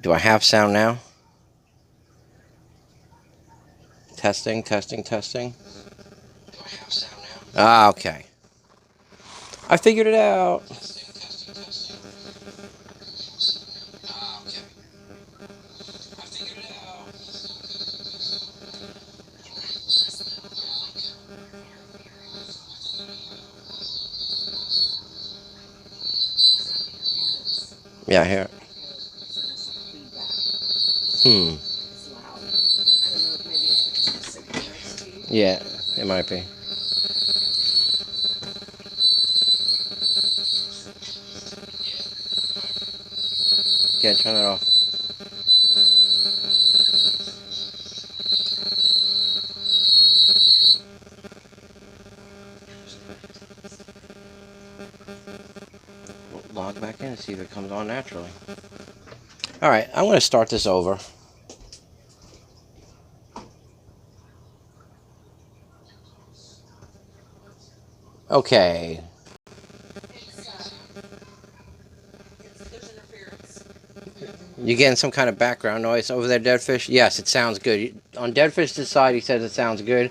Do I have sound now? Testing, testing, testing. Do I have sound now? Ah, okay. I figured it out. Yeah, I hear it. Hmm. Yeah, it might be. Yeah, turn that off. Log back in and see if it comes on naturally. Alright, I'm going to start this over. Okay. You getting some kind of background noise over there, Deadfish? Yes, it sounds good. On Deadfish's side, he says it sounds good.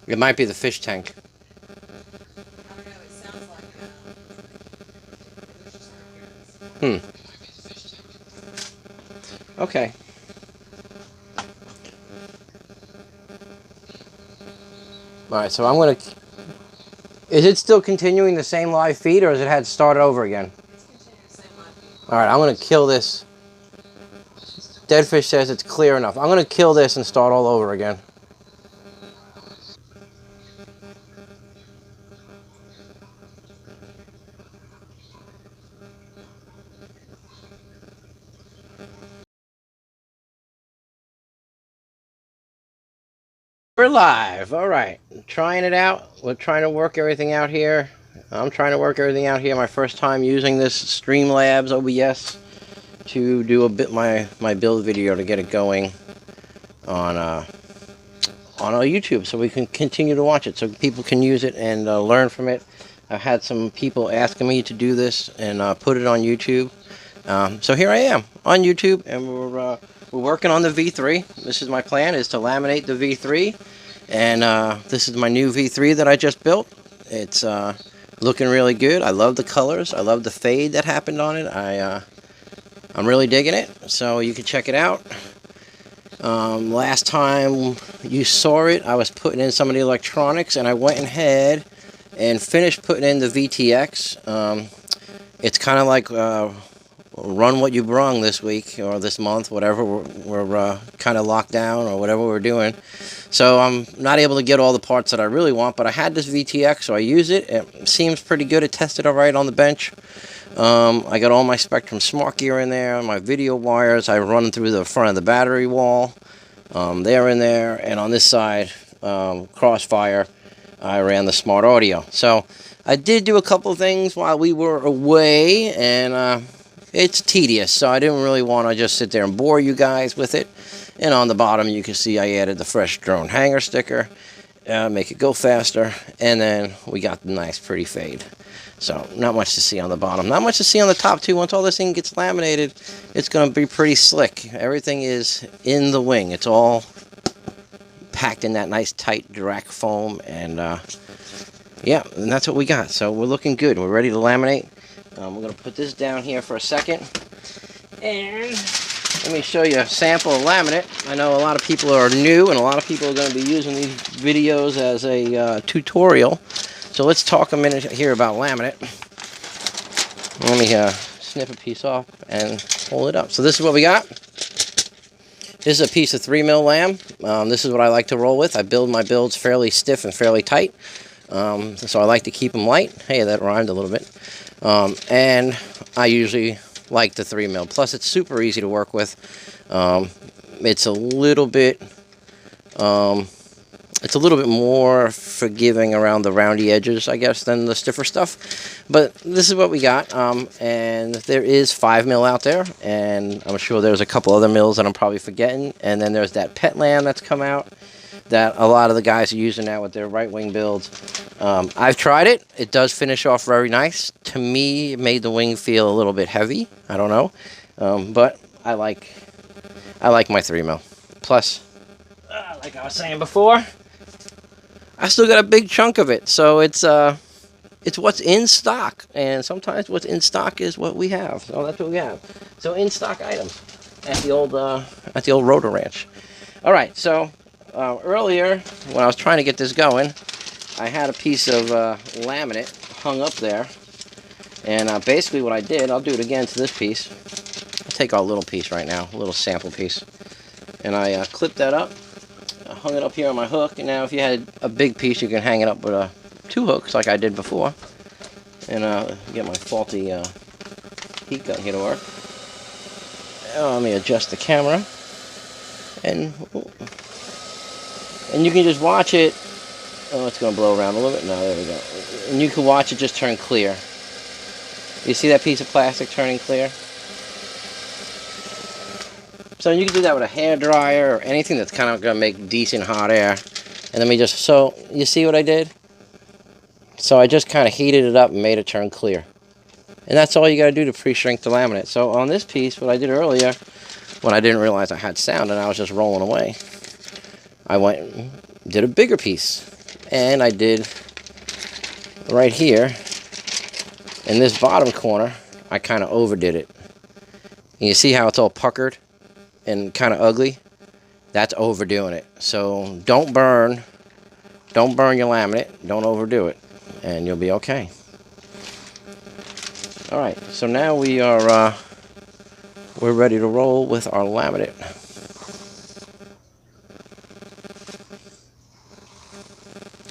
It might be the fish tank. Hmm. Okay. Alright, so I'm going to... Is it still continuing the same live feed, or has it had to start over again? Alright, I'm going to kill this. Deadfish says it's clear enough. I'm going to kill this and start all over again. We're live. All right. Trying it out. We're trying to work everything out here. I'm trying to work everything out here. My first time using this Streamlabs OBS to do a bit my build video to get it going on our YouTube, so we can continue to watch it, so people can use it and learn from it. I've had some people asking me to do this and put it on YouTube. So here I am on YouTube, and we're working on the V3. This is my plan, is to laminate the V3, and this is my new V3 that I just built. It's looking really good. I love the colors. I love the fade that happened on it. I'm really digging it, so you can check it out. Last time you saw it, I was putting in some of the electronics, and I went ahead and finished putting in the VTX. It's kind of like run what you brung this week or this month, whatever. We're kind of locked down or whatever we're doing. So I'm not able to get all the parts that I really want, but I had this VTX, so I use it. It seems pretty good. It tested all right on the bench. I got all my Spectrum Smart Gear in there, my video wires. I run through the front of the battery wall. They're in there, and on this side, Crossfire, I ran the Smart Audio. So I did do a couple things while we were away, and it's tedious, so I didn't really want to just sit there and bore you guys with it. And on the bottom, you can see I added the Fresh Drone hanger sticker, make it go faster, and then we got the nice pretty fade. So not much to see on the bottom, not much to see on the top too. Once all this thing gets laminated, it's going to be pretty slick. Everything is in the wing. It's all packed in that nice tight Durac foam, and yeah, and that's what we got. So we're looking good. We're ready to laminate. We're going to put this down here for a second, and let me show you a sample of laminate. I know a lot of people are new, and a lot of people are going to be using these videos as a tutorial. So let's talk a minute here about laminate. Let me snip a piece off and hold it up. So this is what we got. This is a piece of 3mm lam. This is what I like to roll with. I build my builds fairly stiff and fairly tight. So I like to keep them light. Hey, that rhymed a little bit. And I usually like the 3mm. Plus, it's super easy to work with. It's a little bit It's a little bit more forgiving around the roundy edges, I guess, than the stiffer stuff. But this is what we got, and there is 5 mil out there, and I'm sure there's a couple other mills that I'm probably forgetting. And then there's that pet lamb that's come out that a lot of the guys are using now with their Ritewing builds. I've tried it. It does finish off very nice. To me, it made the wing feel a little bit heavy. I don't know, but I like my 3 mil. Plus, like I was saying before, I still got a big chunk of it, so it's what's in stock, and sometimes what's in stock is what we have. So that's what we have. So in stock items at the old Rotor Ranch. All right. So earlier when I was trying to get this going, I had a piece of laminate hung up there, and basically what I did, I'll do it again to this piece. I'll take our little piece right now, a little sample piece, and I clipped that up. I hung it up here on my hook, and now if you had a big piece, you can hang it up with 2 hooks like I did before. And get my faulty heat gun here to work. Let me adjust the camera, and you can just watch it. Oh, it's going to blow around a little bit. No, there we go. And you can watch it just turn clear. You see that piece of plastic turning clear? So you can do that with a hair dryer or anything that's kind of going to make decent hot air. And let me just, so you see what I did? So I just kind of heated it up and made it turn clear. And that's all you got to do to pre-shrink the laminate. So on this piece, what I did earlier, when I didn't realize I had sound and I was just rolling away, I went and did a bigger piece. And I did right here, in this bottom corner, I kind of overdid it. And you see how it's all puckered and kind of ugly? That's overdoing it. So don't burn your laminate, don't overdo it, and you'll be okay. All right, so now we're ready to roll with our laminate.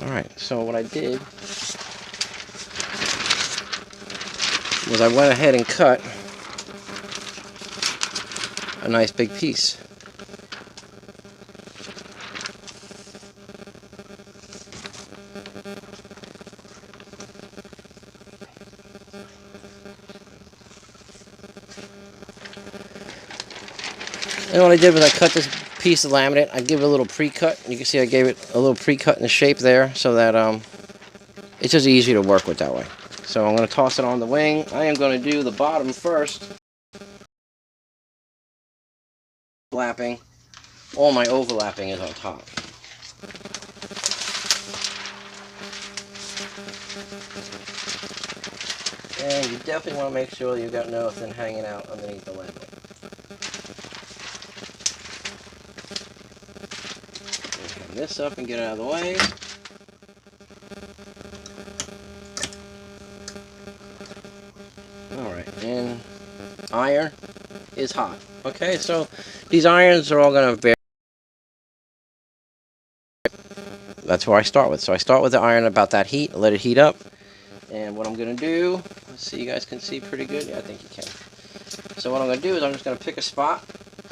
All right, so what I did was I went ahead and cut a nice big piece. And what I did was I cut this piece of laminate. I give it a little pre-cut. You can see I gave it a little pre-cut in the shape there so that it's just easy to work with that way. So I'm going to toss it on the wing. I am going to do the bottom first. Overlapping. All my overlapping is on top. And you definitely want to make sure you've got nothing hanging out underneath the laminate. Hang this up and get it out of the way. Alright, and iron is hot. Okay, so these irons are all going to bear. That's where I start with. So I start with the iron about that heat, let it heat up. And what I'm going to do, let's see, you guys can see pretty good. Yeah, I think you can. So what I'm going to do is I'm just going to pick a spot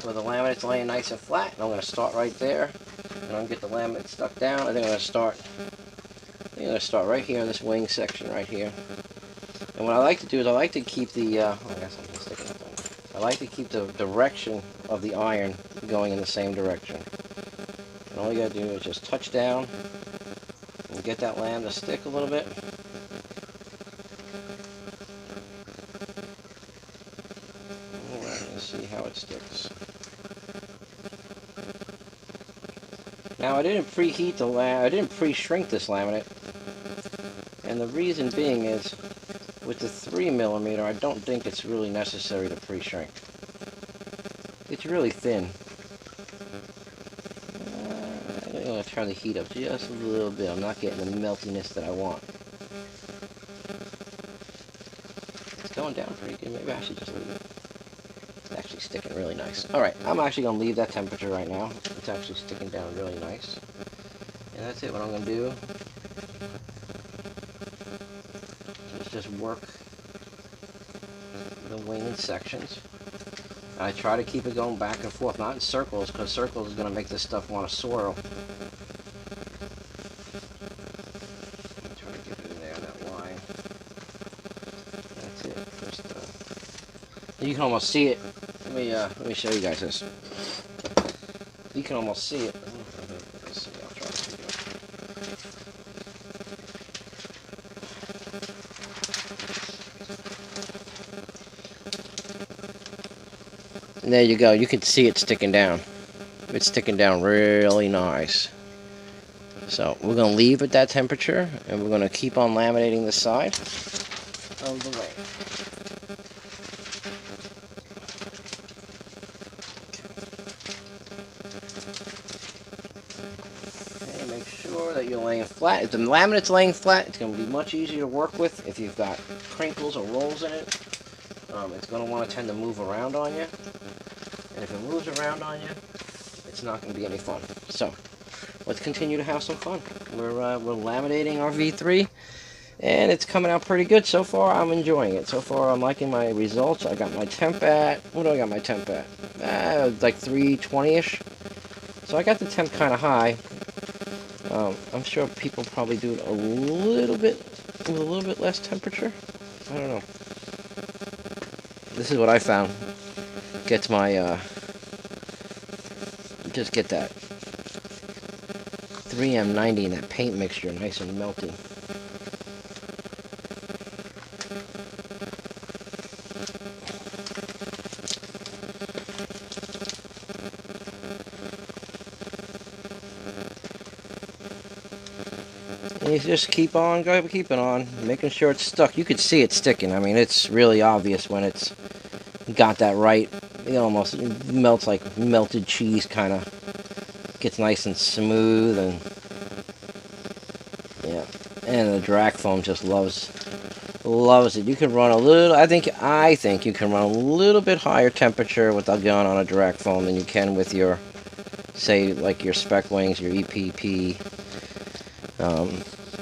where the laminate's laying nice and flat. And I'm going to start right there. And I'm going to get the laminate stuck down. I think I'm going to start right here in this wing section right here. And what I like to do is I like to keep the, I guess I'm sticking up there. I like to keep the direction of the iron going in the same direction. And all you got to do is just touch down and get that lamb to stick a little bit. See how it sticks. Now I didn't preheat the I didn't pre-shrink this laminate, and the reason being is with the 3mm I don't think it's really necessary to pre-shrink. It's really thin. I'm going to turn the heat up just a little bit. I'm not getting the meltiness that I want. It's going down pretty good. Maybe I should just leave it. Actually sticking really nice. Alright, I'm actually going to leave that temperature right now. It's actually sticking down really nice. And that's it. What I'm going to do is just work the wing in sections. I try to keep it going back and forth, not in circles, because circles is going to make this stuff want to swirl. You can almost see it. Let me show you guys this. You can almost see it. Let's see, I'll try to pick it up. And there you go. You can see it sticking down. It's sticking down really nice. So we're going to leave at that temperature, and we're going to keep on laminating the side of the way. Okay, make sure that you're laying flat. If the laminate's laying flat, it's going to be much easier to work with. If you've got crinkles or rolls in it, it's going to want to tend to move around on you. And if it moves around on you, it's not going to be any fun. So let's continue to have some fun. We're laminating our V3, and it's coming out pretty good so far. I'm enjoying it. So far, I'm liking my results. I got my temp at, what do I got my temp at? Like 320-ish. So I got the temp kind of high. I'm sure people probably do it a little bit with a little bit less temperature. I don't know. This is what I found. Gets my, just get that 3M90 in that paint mixture nice and melty. And you just keep on keeping on, making sure it's stuck. You could see it sticking. I mean, it's really obvious when it's got that right. It almost melts like melted cheese, kind of gets nice and smooth, and yeah. And the drag foam just loves it. You can run a little. I think you can run a little bit higher temperature with a gun on a drag foam than you can with your, say, like your spec wings, your EPP,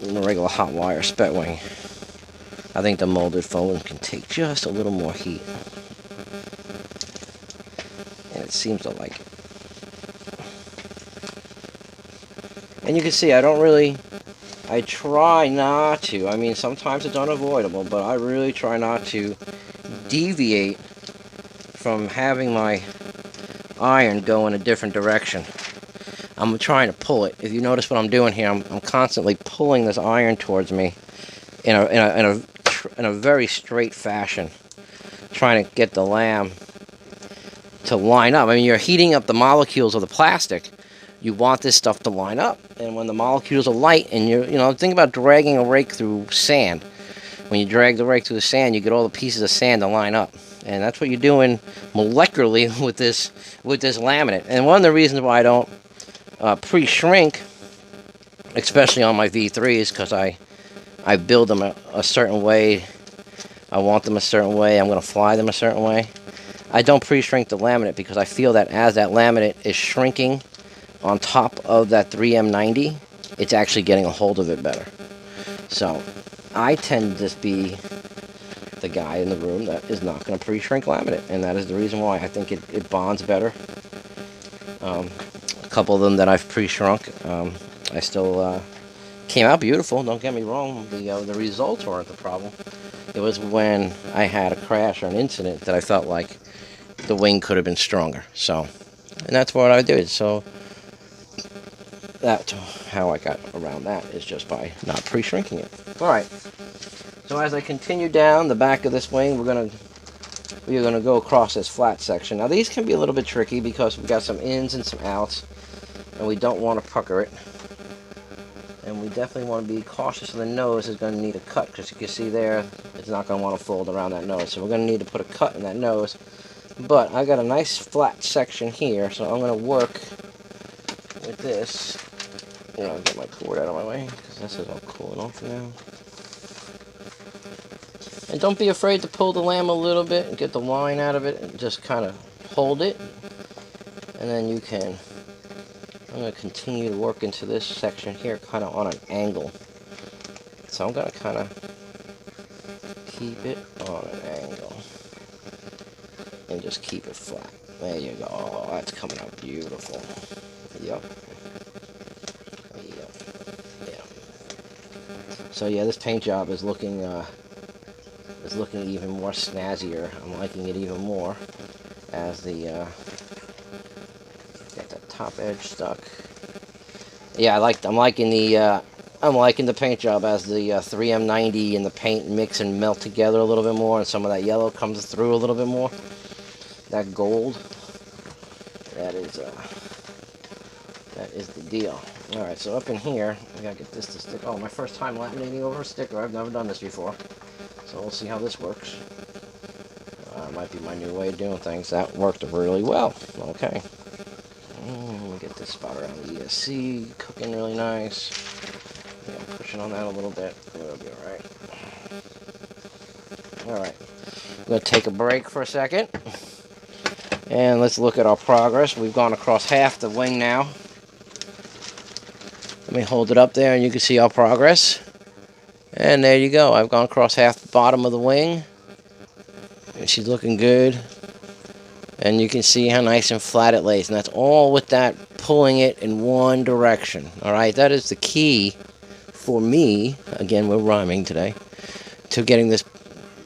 regular hot wire spec wing. I think the molded foam can take just a little more heat. And it seems to like it. And you can see I try not to. I mean, sometimes it's unavoidable, but I really try not to deviate from having my iron go in a different direction. I'm trying to pull it. If you notice what I'm doing here, I'm constantly pulling this iron towards me in a very straight fashion, trying to get the lamb to line up. I mean, you're heating up the molecules of the plastic. You want this stuff to line up, and when the molecules are light, and think about dragging a rake through sand. When you drag the rake through the sand, you get all the pieces of sand to line up, and that's what you're doing molecularly with this laminate. And one of the reasons why I don't pre-shrink, especially on my V3s, because I build them a certain way. I want them a certain way. I'm going to fly them a certain way. I don't pre-shrink the laminate because I feel that as that laminate is shrinking on top of that 3M90, it's actually getting a hold of it better. So I tend to just be the guy in the room that is not going to pre-shrink laminate, and that is the reason why I think it bonds better. A couple of them that I've pre-shrunk, I still came out beautiful. Don't get me wrong. The results weren't the problem. It was when I had a crash or an incident that I felt like the wing could have been stronger. So, and that's what I did. So that's how I got around that, is just by not pre-shrinking it. Alright, so as I continue down the back of this wing, we're gonna go across this flat section. Now these can be a little bit tricky because we've got some ins and some outs, and we don't want to pucker it. And we definitely want to be cautious of the nose is going to need a cut, because you can see there, it's not going to want to fold around that nose. So we're going to need to put a cut in that nose. But I got a nice flat section here, so I'm going to work with this. I'll get my cord out of my way, because this is all cooling off now. And don't be afraid to pull the lamb a little bit and get the line out of it, and just kind of hold it. And then you can, I'm going to continue to work into this section here kind of on an angle. So I'm going to kind of keep it on an angle. And just keep it flat. There you go. Oh, that's coming out beautiful. Yep. Yep. Yeah. So yeah, this paint job is looking is looking even more snazzier. I'm liking it even more as the got that top edge stuck. Yeah, I'm liking the paint job as the 3M90 and the paint mix and melt together a little bit more, and some of that yellow comes through a little bit more. That gold, that is the deal. All right, so up in here, I gotta get this to stick. Oh, my first time laminating over a sticker. I've never done this before, so we'll see how this works. Might be my new way of doing things. That worked really well. Okay. Let me get this spot around the ESC cooking really nice. Yeah, pushing on that a little bit. It'll be all right. All right. I'm gonna take a break for a second, and let's look at our progress. We've gone across half the wing now. Let me hold it up there, and you can see our progress. And there you go. I've gone across half the bottom of the wing. And she's looking good. And you can see how nice and flat it lays. And that's all with that pulling it in one direction. Alright, that is the key for me. Again, we're rhyming today. To getting this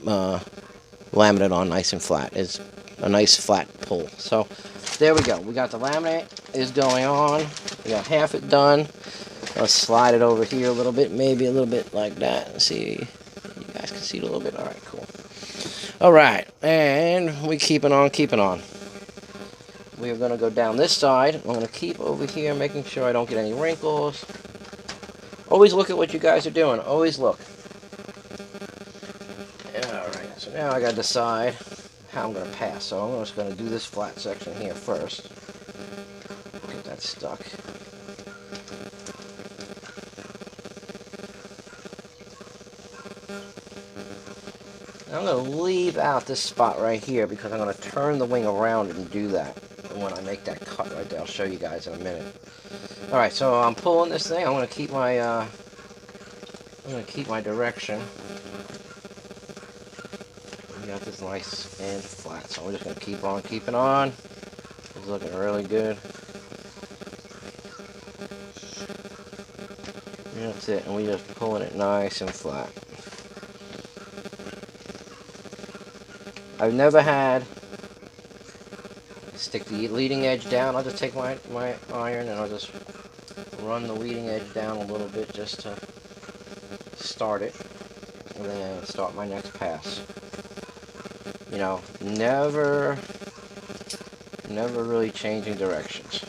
laminate on nice and flat. Is a nice flat pull. So, there we go. We got the laminate is going on. We got half it done. Let's slide it over here a little bit. Maybe a little bit like that. See, you guys can see it a little bit. Alright, cool. Alright, and we keeping on. We are going to go down this side. I'm going to keep over here, making sure I don't get any wrinkles. Always look at what you guys are doing. Always look. Alright, so now I got to decide how I'm going to pass. So I'm just going to do this flat section here first. Get that stuck. I'm going to leave out this spot right here because I'm going to turn the wing around and do that. And when I make that cut right there, I'll show you guys in a minute. Alright, so I'm pulling this thing. I'm going to keep my direction. We got this nice and flat, so we're just going to keep on keeping on. It's looking really good. And that's it, and we're just pulling it nice and flat. I've never had stick the leading edge down. I'll just take my iron and I'll just run the leading edge down a little bit just to start it, and then start my next pass. You know, never really changing directions.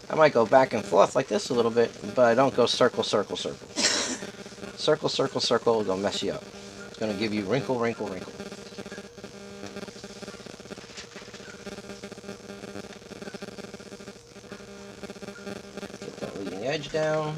I might go back and forth like this a little bit, but I don't go circle, circle, circle. Circle, circle, circle is gonna mess you up. It's gonna give you wrinkle, wrinkle, wrinkle. Get that leading edge down.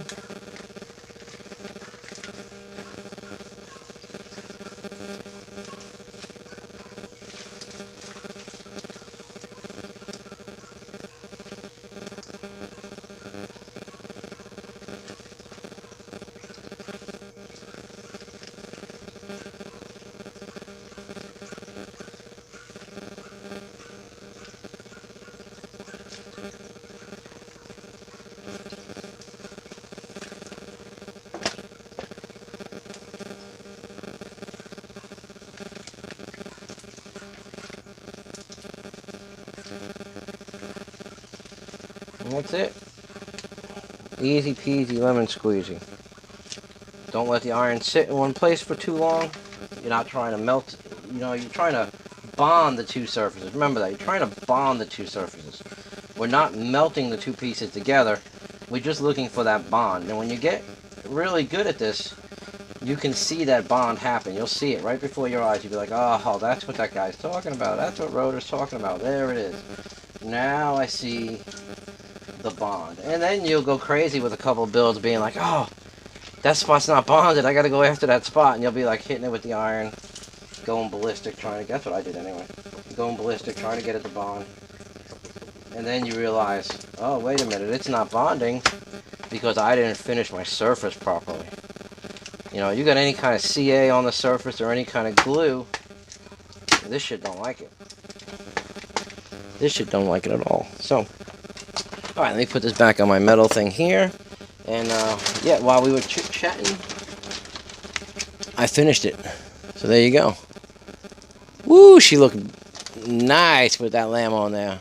And that's it. Easy peasy lemon squeezy. Don't let the iron sit in one place for too long. You're not trying to melt, you know, you're trying to bond the two surfaces. Remember that, you're trying to bond the two surfaces. We're not melting the two pieces together. We're just looking for that bond. And when you get really good at this, you can see that bond happen. You'll see it right before your eyes. You'll be like, oh, that's what that guy's talking about. That's what Rotor's talking about. There it is. Now I see the bond. And then you'll go crazy with a couple of builds being like, oh, that spot's not bonded. I got to go after that spot. And you'll be like hitting it with the iron, going ballistic, trying to, that's what I did anyway. Going ballistic, trying to get it to bond. And then you realize, oh, wait a minute, it's not bonding because I didn't finish my surface properly. You know, you got any kind of CA on the surface or any kind of glue, this shit don't like it. This shit don't like it at all. So, alright, let me put this back on my metal thing here. And, yeah, while we were chit-chatting, I finished it. So there you go. Woo, she looked nice with that lamb on there.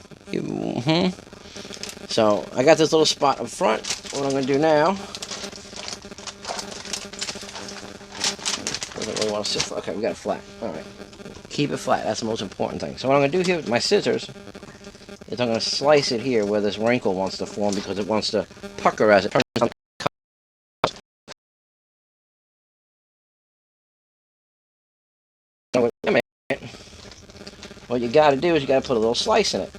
So I got this little spot up front. What I'm going to do now, doesn't really want to sit flat. Okay, we got it flat. Alright. Keep it flat. That's the most important thing. So what I'm going to do here with my scissors is I'm going to slice it here where this wrinkle wants to form because it wants to pucker as it turns on. What you got to do is you got to put a little slice in it.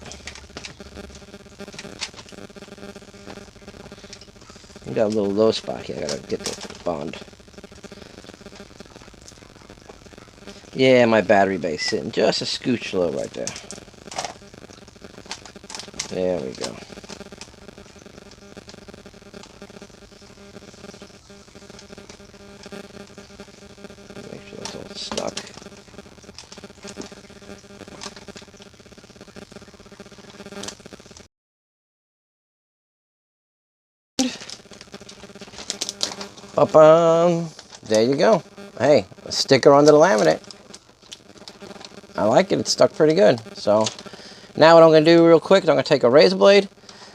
You got a little low spot here. I got to get the bond. Yeah, my battery base sitting just a scooch low right there. There we go. Make sure that's all stuck. There you go. Hey, a sticker under the laminate. I like it. It's stuck pretty good. So now what I'm going to do real quick is I'm going to take a razor blade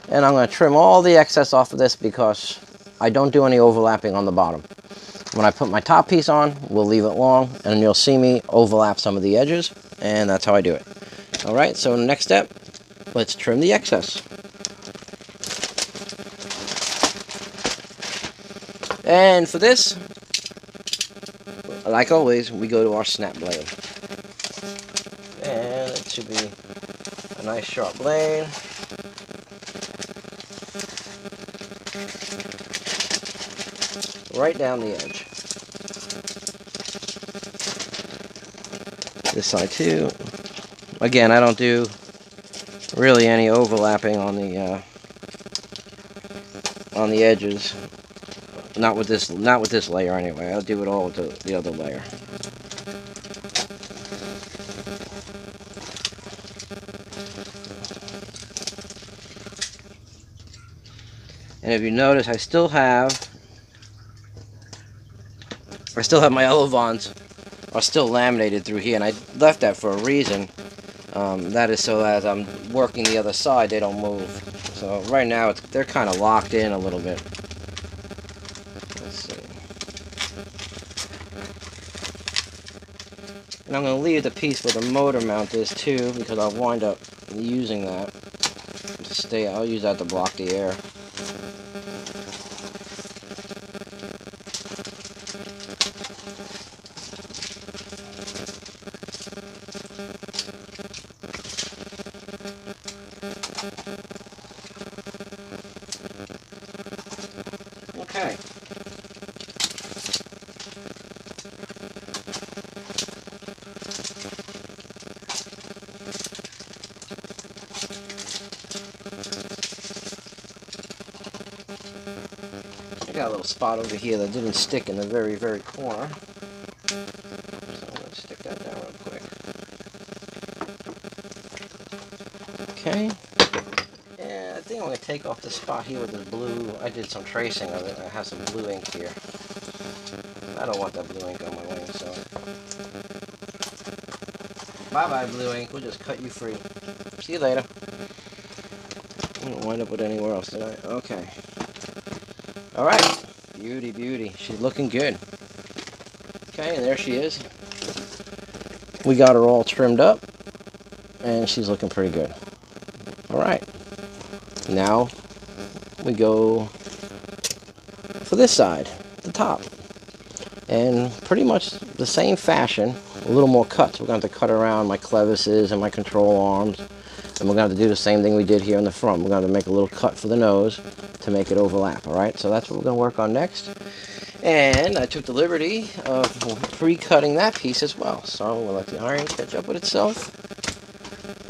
and I'm going to trim all the excess off of this because I don't do any overlapping on the bottom. When I put my top piece on, we'll leave it long and you'll see me overlap some of the edges, and that's how I do it. Alright, so next step, let's trim the excess. And for this, like always, we go to our snap blade. And it should be a nice sharp blade. Right down the edge. This side too. Again, I don't do really any overlapping on the edges. Not with this layer anyway. I'll do it all with the other layer. And if you notice, I still have my elevons are still laminated through here, and I left that for a reason. That is so as I'm working the other side, they don't move. So right now, they're kind of locked in a little bit. Let's see. And I'm going to leave the piece where the motor mount is too, because I'll wind up using that to stay. I'll use that to block the air. Okay. I got a little spot over here that didn't stick in the very, very corner. So I'm going to stick that down real quick. Okay. Yeah, I think I'm going to take off the spot here with the blue. I did some tracing of it. I have some blue ink here. I don't want that blue ink on my wing, so. Bye-bye, blue ink. We'll just cut you free. See you later. I don't wind up with anywhere else, did I? Okay. Alright. Beauty, beauty. She's looking good. Okay, and there she is. We got her all trimmed up, and she's looking pretty good. Alright. Now, we go for this side, the top. And pretty much the same fashion, a little more cuts. We're going to have to cut around my clevises and my control arms. And we're going to have to do the same thing we did here in the front. We're going to make a little cut for the nose to make it overlap, alright? So that's what we're going to work on next. And I took the liberty of pre-cutting that piece as well. So we'll let the iron catch up with itself.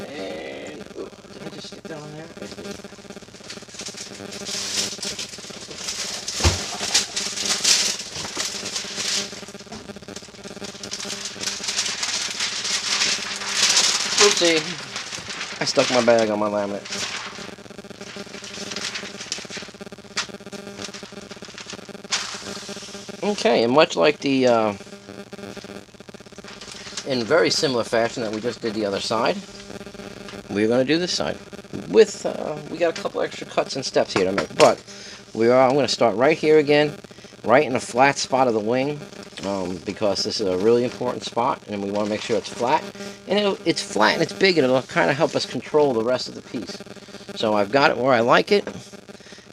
And, ooh, did I just stick that on there? Oopsie. I stuck my bag on my laminate. Okay, and much like the in very similar fashion that we just did the other side, we're going to do this side. With we got a couple extra cuts and steps here to make, but I'm going to start right here again, right in the flat spot of the wing, because this is a really important spot, and we want to make sure it's flat. And it's flat and it's big, and it'll kind of help us control the rest of the piece. So I've got it where I like it,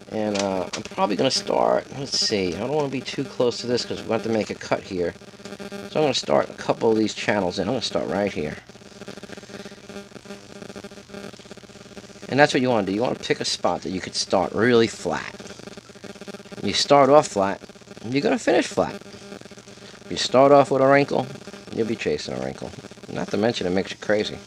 and I'm probably going to start, let's see, I don't want to be too close to this because we're going to have to make a cut here. So I'm going to start a couple of these channels in. I'm going to start right here. And that's what you want to do. You want to pick a spot that you could start really flat. You start off flat, you're going to finish flat. If you start off with a wrinkle, you'll be chasing a wrinkle. Not to mention it makes you crazy.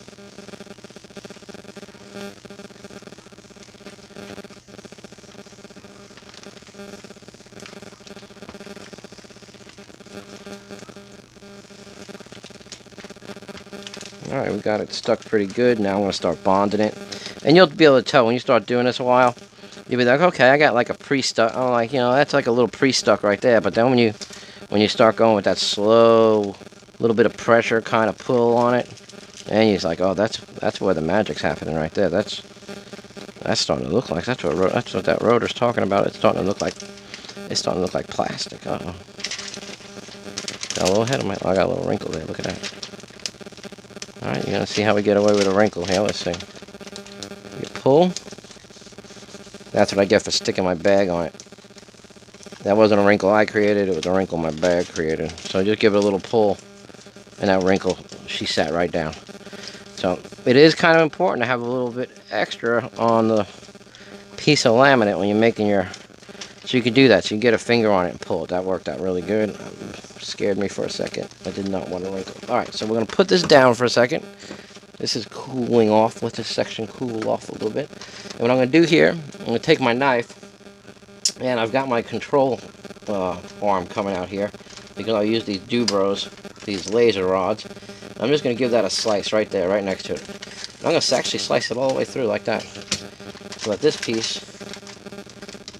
Alright, we got it stuck pretty good. Now I'm going to start bonding it. And you'll be able to tell when you start doing this a while. You'll be like, okay, I got like a pre-stuck. I'm like, you know, that's like a little pre-stuck right there. But then when you start going with that slow, little bit of pressure kind of pull on it, and you're like, oh, that's where the magic's happening right there. That's starting to look like that's what that rotor's talking about. It's starting to look like plastic. Uh-oh. Got a little head of my. Oh, I got a little wrinkle there. Look at that. All right, you're gonna see how we get away with a wrinkle here. Let's see. You pull. That's what I get for sticking my bag on it. That wasn't a wrinkle I created, it was a wrinkle my bag created. So just give it a little pull, and that wrinkle, she sat right down. So it is kind of important to have a little bit extra on the piece of laminate when you're making your... So you can do that, so you can get a finger on it and pull it. That worked out really good. Scared me for a second. I did not want a wrinkle. Alright, so we're going to put this down for a second. This is cooling off. Let this section cool off a little bit. And what I'm going to do here, I'm going to take my knife, and I've got my control arm coming out here, because I'll use these Dubros, these laser rods. I'm just going to give that a slice right there, right next to it. I'm going to actually slice it all the way through like that. So that this piece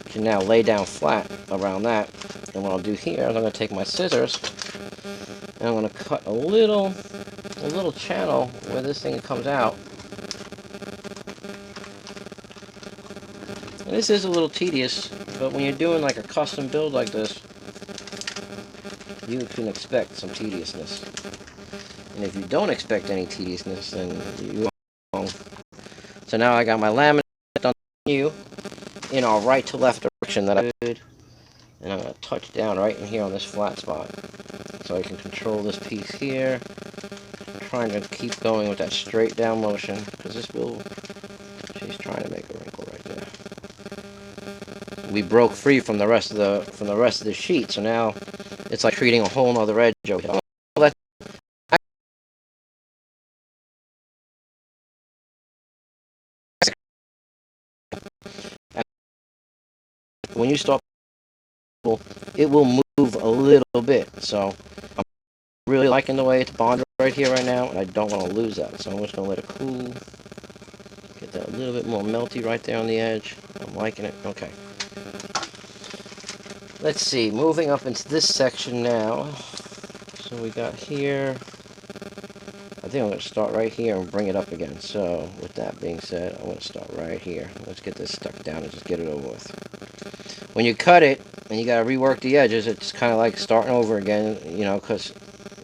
can now lay down flat around that. And what I'll do here is I'm going to take my scissors, and I'm going to cut a little channel where this thing comes out. And this is a little tedious, but when you're doing like a custom build like this, you can expect some tediousness. And if you don't expect any tediousness, then you are wrong. So now I got my laminate on you in our right to left direction that I did. And I'm going to touch down right in here on this flat spot. So I can control this piece here. I'm trying to keep going with that straight down motion, because this will... She's trying to make a wrinkle right there. We broke free from the rest of the sheet, so now it's like treating a whole nother edge over here. When you start, it will move a little bit. So I'm really liking the way it's bonded right here right now, and I don't want to lose that. So I'm just going to let it cool. Get that a little bit more melty right there on the edge. I'm liking it. Okay. Let's see, moving up into this section now. So we got here. I think I'm going to start right here and bring it up again. So with that being said, I'm going to start right here. Let's get this stuck down and just get it over with. When you cut it and you got to rework the edges, it's kind of like starting over again, you know, because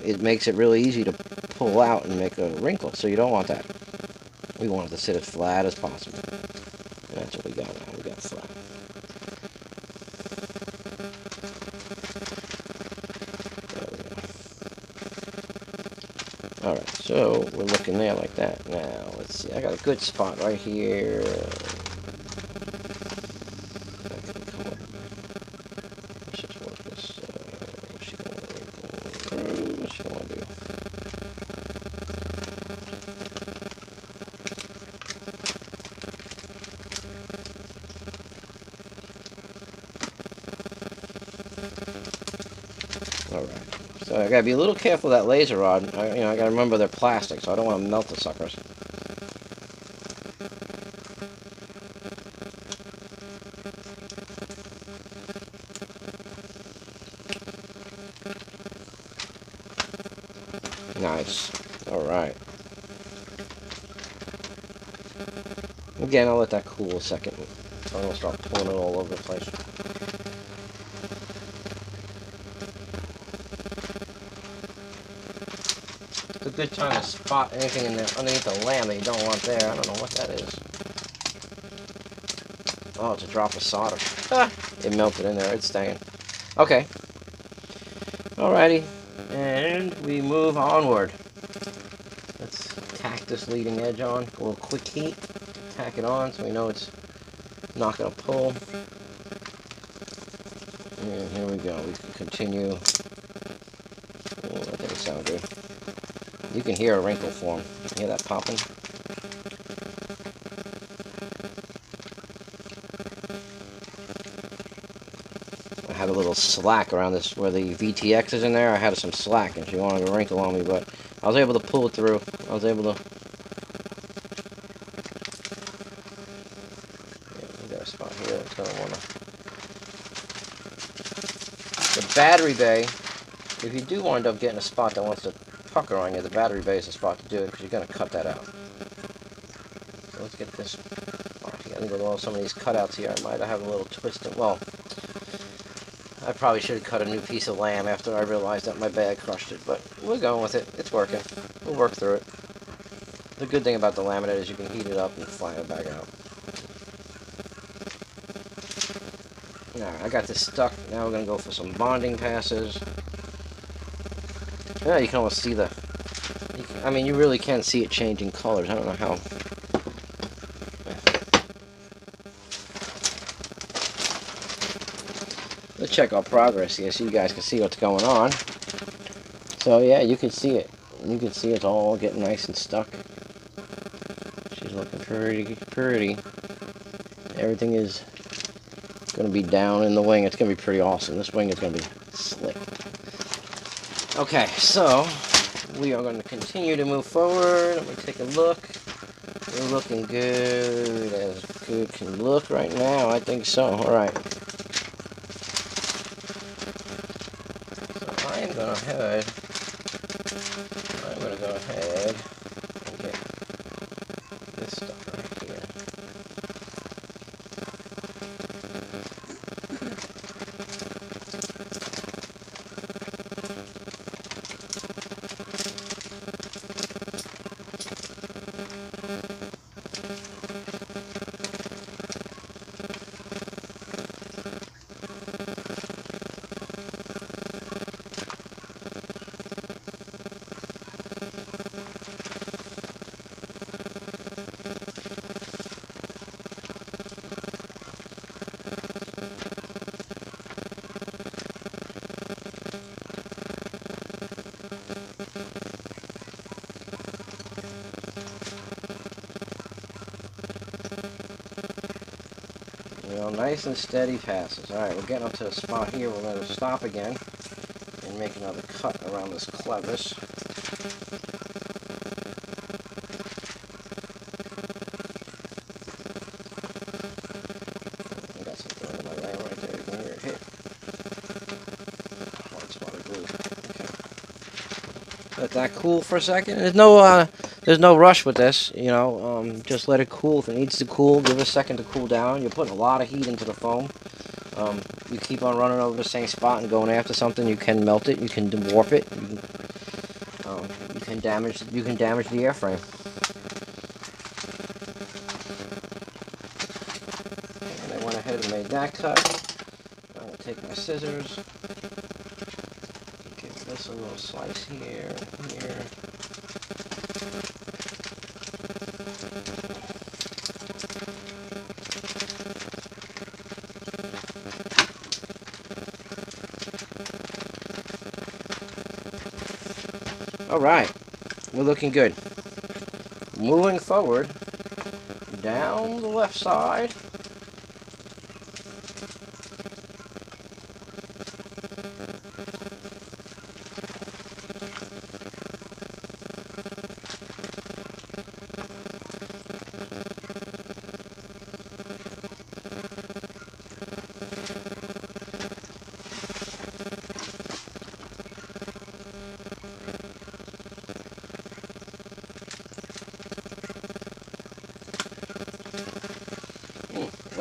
it makes it really easy to pull out and make a wrinkle. So you don't want that. We want it to sit as flat as possible. And that's what we got now. We got flat. Alright, so we're looking there like that. Now, let's see. I got a good spot right here. Let's just work this. What's she going to do? Alright. So I gotta be a little careful with that laser rod. I gotta remember they're plastic, so I don't want to melt the suckers. Nice. Alright. Again, I'll let that cool a second. I'm going to start pulling it all over the place. It's a good time to spot anything in there underneath the lamb that you don't want there. I don't know what that is. Oh, it's a drop of solder. It melted in there. It's staying. Okay. Alrighty. And we move onward. Let's tack this leading edge on. A little quick heat. Tack it on so we know it's not going to pull. And here we go. We can continue. Oh, that didn't sound good. You can hear a wrinkle form. You hear that popping? I had a little slack around this where the VTX is in there. I had some slack and she wanted to wrinkle on me, but I was able to pull it through. I was able to. Yeah, we got a spot here that's going to want to. The battery bay, if you do wind up getting a spot that wants to pucker on you, the battery bay is the spot to do it because you're going to cut that out. So let's get this. Oh, I think with all some of these cutouts here, I might have a little twist. Well, I probably should have cut a new piece of lamb after I realized that my bag crushed it, but we're going with it. It's working. We'll work through it. The good thing about the laminate is you can heat it up and fly it back out. Alright, I got this stuck. Now we're going to go for some bonding passes. Yeah, you can almost see the... I mean, you really can see it changing colors. I don't know how... Let's check our progress here so you guys can see what's going on. So, yeah, you can see it. You can see it's all getting nice and stuck. She's looking pretty. Everything is going to be down in the wing. It's going to be pretty awesome. This wing is going to be slick. Okay, so we are going to continue to move forward. Let me take a look. We're looking good, as good can look right now. I think so. All right. So I am going to head. I'm going to go ahead and get this stuff right here. Nice and steady passes. Alright, we're getting up to the spot here. We're going to stop again and make another cut around this clevis. I got something in my lamb right there. You can hear it hit. Hard spot of glue. Okay. Let that cool for a second. There's no rush with this, you know, just let it cool. If it needs to cool, give it a second to cool down. You're putting a lot of heat into the foam. You keep on running over the same spot and going after something, you can melt it, you can warp it, you can damage the airframe. And I went ahead and made that cut. I'm going to take my scissors, give this a little slice here, here. Alright, we're looking good. Moving forward, down the left side.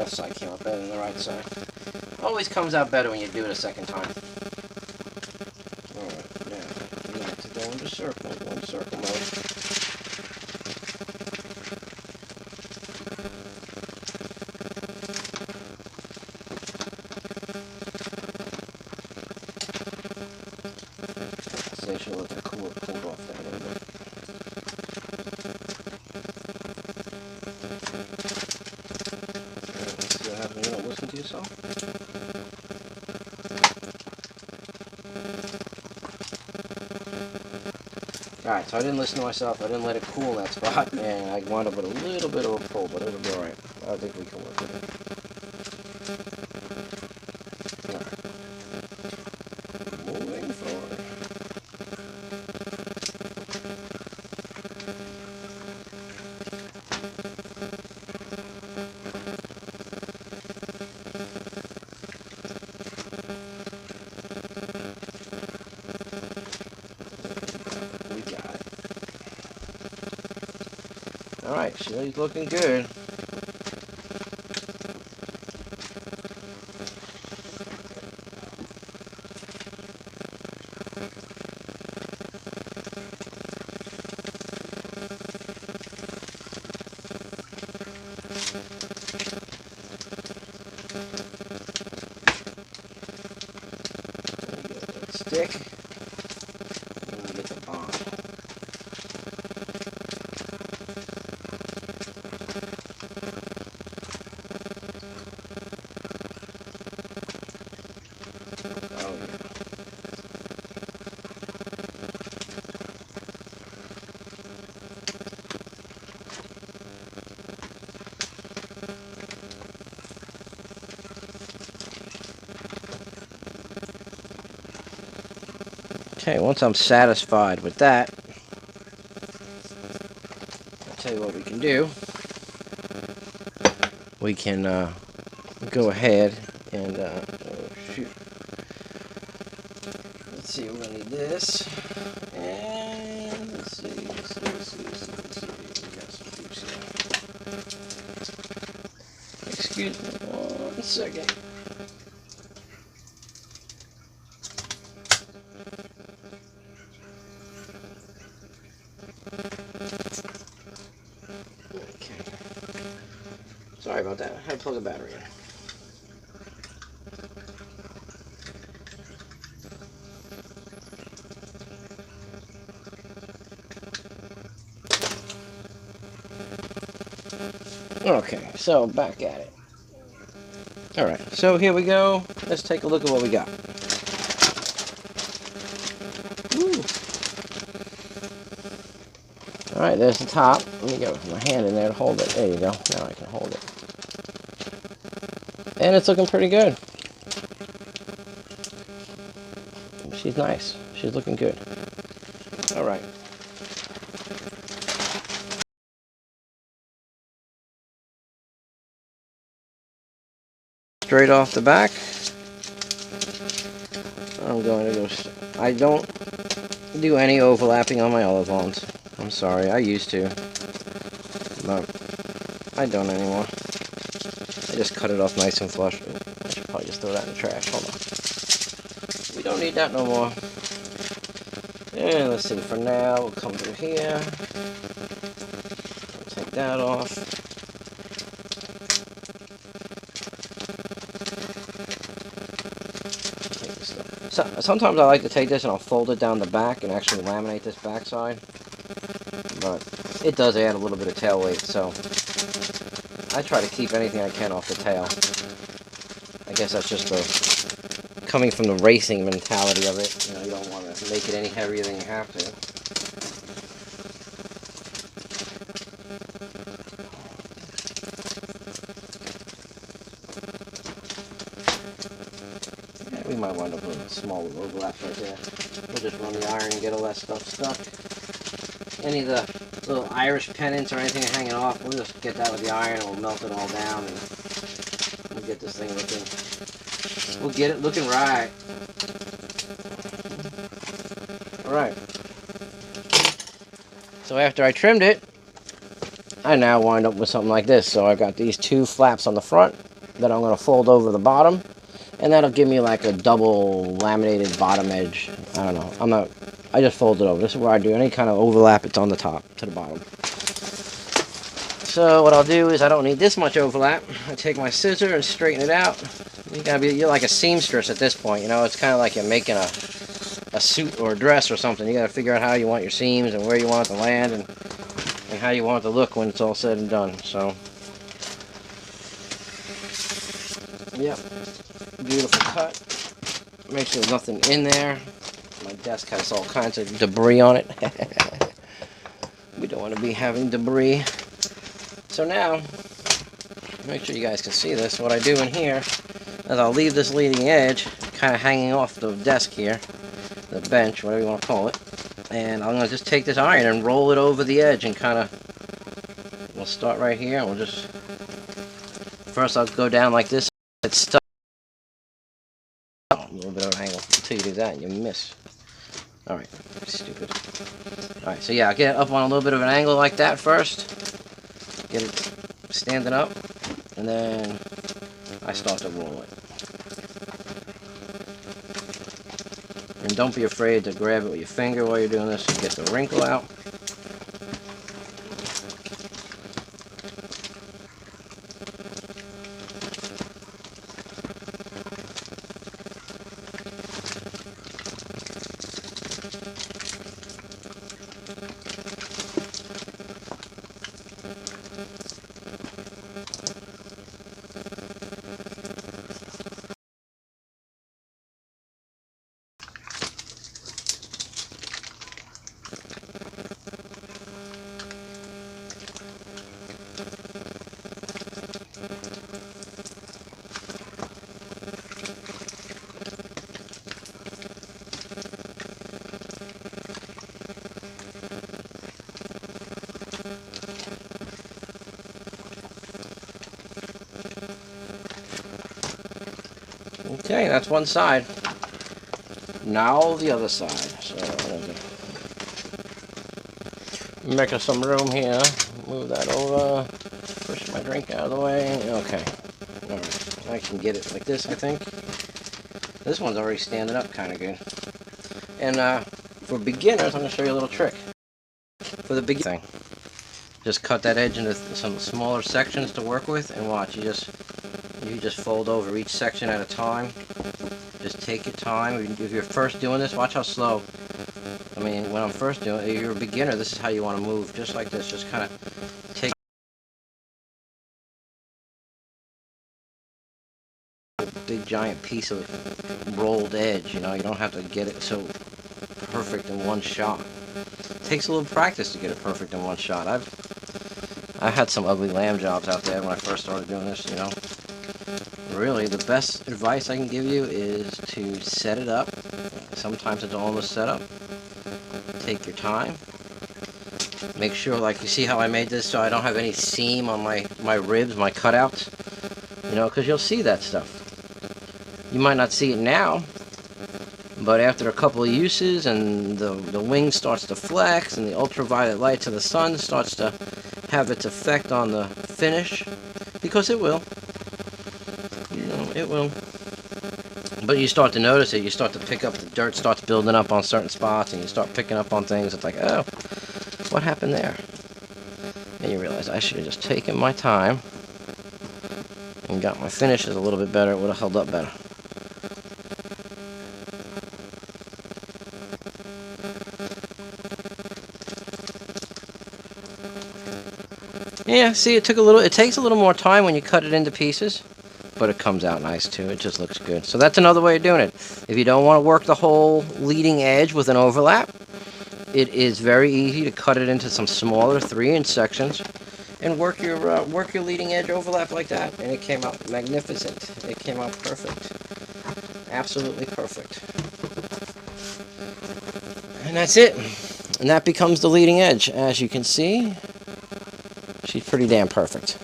left side came out better than the right side. Always comes out better when you do it a second time. Alright, now we need to go into circle mode. So I should let the cooler pulled off that a little bit. Let's see what happens when you don't listen to yourself. Alright, so I didn't listen to myself, I didn't let it cool in that spot, and I wound up with a little bit of a pull, but it'll be alright. I think we can work with it. Alright. Moving forward. Alright, she's looking good. Stick. And we get the bond. Oh yeah. Okay, once I'm satisfied with that, I'll tell you what we can do. We can go ahead and, oh shoot. Let's see, we're going to need this. And let's see. We got some juice here. Excuse me 1 second. Okay. Sorry about that. I had to plug a battery in. Okay, so back at it. Alright, so here we go. Let's take a look at what we got. Alright, there's the top. Let me go with my hand in there to hold it. There you go. Now I can hold it. And it's looking pretty good. She's nice. She's looking good. Alright. Straight off the back, I'm going to go. I don't do any overlapping on my olivons. I'm sorry, I used to, but I don't anymore. I just cut it off nice and flush. I should probably just throw that in the trash. Hold on. We don't need that no more. And let's see, for now, we'll come through here. We'll take that off. So, sometimes I like to take this and I'll fold it down the back and actually laminate this backside. But it does add a little bit of tail weight, so I try to keep anything I can off the tail. I guess that's just the coming from the racing mentality of it. You know, you don't want to make it any heavier than you have to. We might wind up with a small overlap right there. We'll just run the iron and get all that stuff stuck. Any of the little Irish pennants or anything hanging off, we'll just get that with the iron and we'll melt it all down and we'll get this thing looking, we'll get it looking right. Alright. So after I trimmed it, I now wind up with something like this. So I've got these two flaps on the front that I'm going to fold over the bottom, and that'll give me like a double laminated bottom edge. I don't know. I just fold it over. This is where I do any kind of overlap. It's on the top to the bottom. So what I'll do is, I don't need this much overlap. I take my scissor and straighten it out. You're like a seamstress at this point, you know. It's kind of like you're making a suit or a dress or something. You got to figure out how you want your seams and where you want it to land, and how you want it to look when it's all said and done. So, yep, beautiful cut. Make sure there's nothing in there. My desk has all kinds of debris on it. We don't want to be having debris. So now, make sure you guys can see this. What I do in here is I'll leave this leading edge kind of hanging off the desk here, the bench, whatever you want to call it. And I'm going to just take this iron and roll it over the edge and kind of, we'll start right here, and we'll just, first I'll go down like this. It's stuck. A little bit of an angle. Until you do that, and you miss. Alright, stupid. Alright, so yeah, I'll get it up on a little bit of an angle like that first. Get it standing up, and then I start to roll it. And don't be afraid to grab it with your finger while you're doing this to get the wrinkle out. Okay, that's one side. Now the other side. So making some room here. Move that over. Push my drink out of the way. Okay. Alright. I can get it like this, I think. This one's already standing up kind of good. And for beginners, I'm going to show you a little trick. For the beginner thing, just cut that edge into some smaller sections to work with, and watch. You just fold over each section at a time. Just take your time. If you're first doing this, watch how slow. I mean, when I'm first doing it, if you're a beginner, this is how you want to move. Just like this. Just kind of take a big giant piece of rolled edge. You know, you don't have to get it so perfect in one shot. It takes a little practice to get it perfect in one shot. I've had some ugly lamb jobs out there when I first started doing this, you know. Really, the best advice I can give you is to set it up. Sometimes it's almost set up. Take your time. Make sure, like, you see how I made this so I don't have any seam on my ribs, my cutouts? You know, because you'll see that stuff. You might not see it now, but after a couple of uses and the wing starts to flex and the ultraviolet light to the sun starts to have its effect on the finish, because it will. You know, it will. But you start to notice it. You start to pick up, the dirt starts building up on certain spots, and you start picking up on things. It's like, oh, what happened there? And you realize I should have just taken my time and got my finishes a little bit better. It would have held up better. Yeah, see, it takes a little more time when you cut it into pieces, but it comes out nice too. It just looks good. So that's another way of doing it. If you don't want to work the whole leading edge with an overlap, it is very easy to cut it into some smaller 3-inch sections and work your leading edge overlap like that. And it came out magnificent. It came out perfect. Absolutely perfect. And that's it. And that becomes the leading edge. As you can see, she's pretty damn perfect.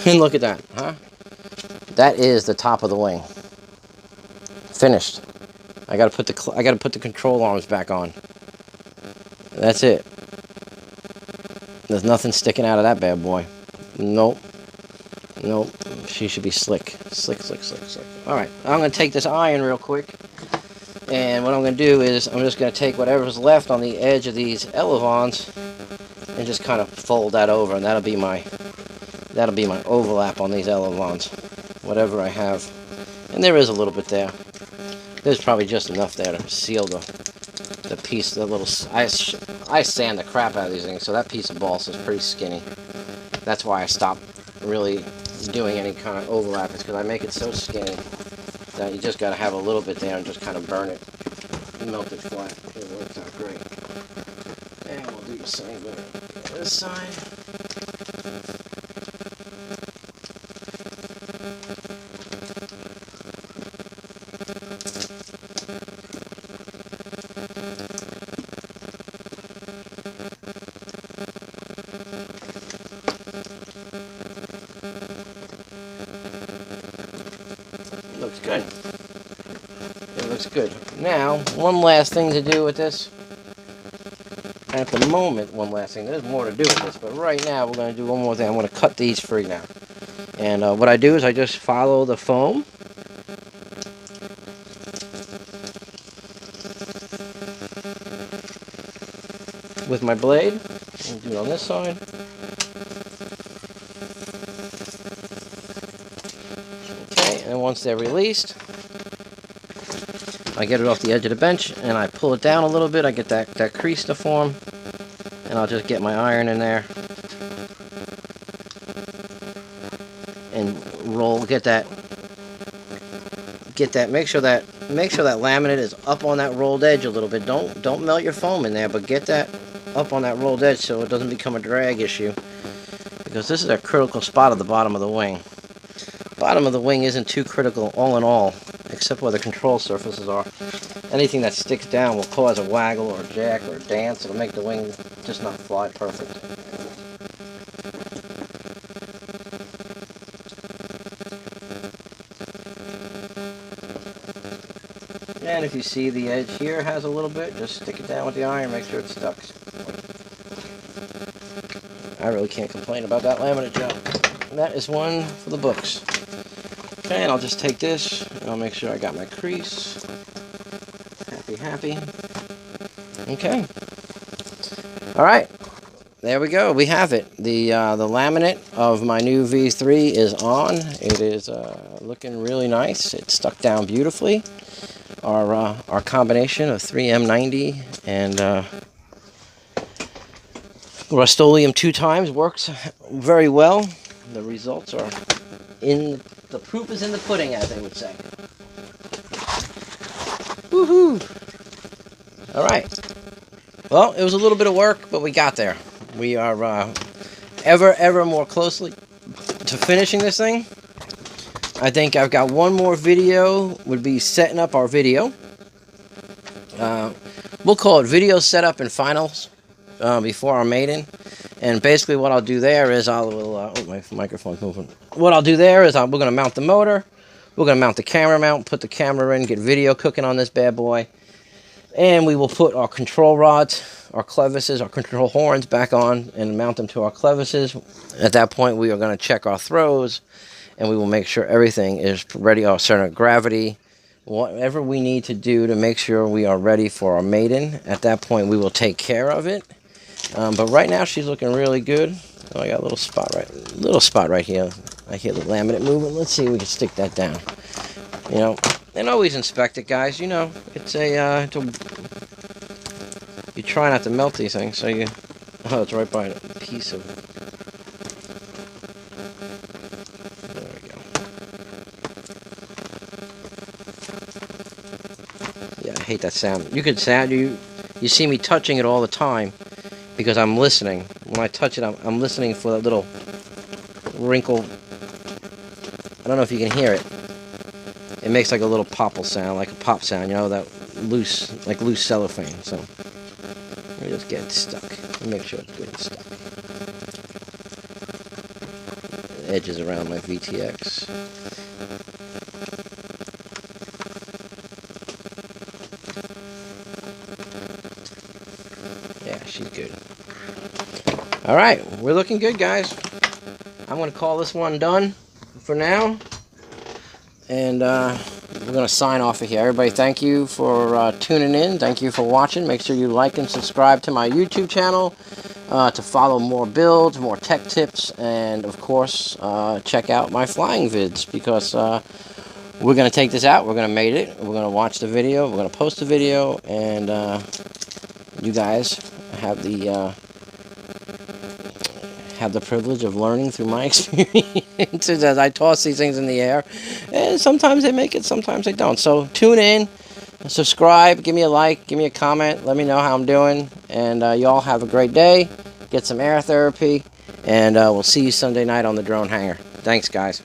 And look at that, huh? That is the top of the wing. Finished. I gotta put the control arms back on. That's it. There's nothing sticking out of that bad boy. Nope. Nope, she should be slick. Slick, slick, slick, slick. Alright, I'm going to take this iron real quick. And what I'm going to do is I'm just going to take whatever's left on the edge of these elevons and just kind of fold that over, and that'll be my overlap on these elevons. Whatever I have. And there is a little bit there. There's probably just enough there to seal the piece, the little... I sand the crap out of these things, so that piece of balsa is pretty skinny. That's why I stopped really doing any kind of overlap, is because I make it so skinny that you just got to have a little bit there and just kind of burn it, melt it flat. It works out great. And we'll do the same with this side. Looks good. It looks good. Now, one last thing to do with this. At the moment, one last thing. There's more to do with this, but right now we're going to do one more thing. I'm going to cut these free now. And what I do is I just follow the foam. With my blade. I'll do it on this side. Okay, and once they're released, I get it off the edge of the bench and I pull it down a little bit. I get that crease to form, and I'll just get my iron in there and roll. Get that. Make sure that laminate is up on that rolled edge a little bit. Don't melt your foam in there, but get that up on that rolled edge so it doesn't become a drag issue, because this is a critical spot at the bottom of the wing. Bottom of the wing isn't too critical all in all, except where the control surfaces are. Anything that sticks down will cause a waggle or a jack or a dance. It'll make the wing just not fly perfect. And if you see the edge here has a little bit, just stick it down with the iron, make sure it's stuck. I really can't complain about that laminate job. And that is one for the books. Okay, and I'll just take this, and I'll make sure I got my crease. Happy. Okay. Alright. There we go. We have it. The laminate of my new V3 is on. It is looking really nice. It's stuck down beautifully. Our combination of 3M90 and Rust-Oleum 2 times works very well. The results are the proof is in the pudding, as they would say. Woohoo! Alright. Well, it was a little bit of work, but we got there. We are ever more closely to finishing this thing. I think I've got one more video, would be setting up our video. We'll call it video setup and finals before our maiden. And basically what I'll do there is oh, my microphone's moving. What I'll do there is we're going to mount the motor. We're going to mount the camera mount, put the camera in, get video cooking on this bad boy. And we will put our control rods, our clevises, our control horns back on and mount them to our clevises. At that point, we are going to check our throws, and we will make sure everything is ready, our center of gravity, whatever we need to do to make sure we are ready for our maiden. At that point, we will take care of it. But right now, she's looking really good. Oh, I got a little spot right here. I hear the laminate moving. Let's see if we can stick that down. You know, and always inspect it, guys. You know, you try not to melt these things, so you... Oh, it's right by a piece of... There we go. Yeah, I hate that sound. You see me touching it all the time because I'm listening. When I touch it, I'm listening for that little wrinkle. I don't know if you can hear it. It makes like a little popple sound, like a pop sound, you know, that loose cellophane. So let me just get it stuck. Let me make sure it's good and stuck. The edges around my VTX. Yeah, she's good. All right, we're looking good, guys. I'm going to call this one done. for now. And we're going to sign off of here. Everybody, thank you for tuning in. Thank you for watching. Make sure you like and subscribe to my YouTube channel to follow more builds, more tech tips, and of course, check out my flying vids, because we're going to take this out. We're going to mate it. We're going to watch the video. We're going to post the video, and you guys have the privilege of learning through my experiences as I toss these things in the air. And sometimes they make it, sometimes they don't. So tune in, subscribe, give me a like, give me a comment, let me know how I'm doing. And y'all have a great day. Get some air therapy. And we'll see you Sunday night on the drone hangar. Thanks, guys.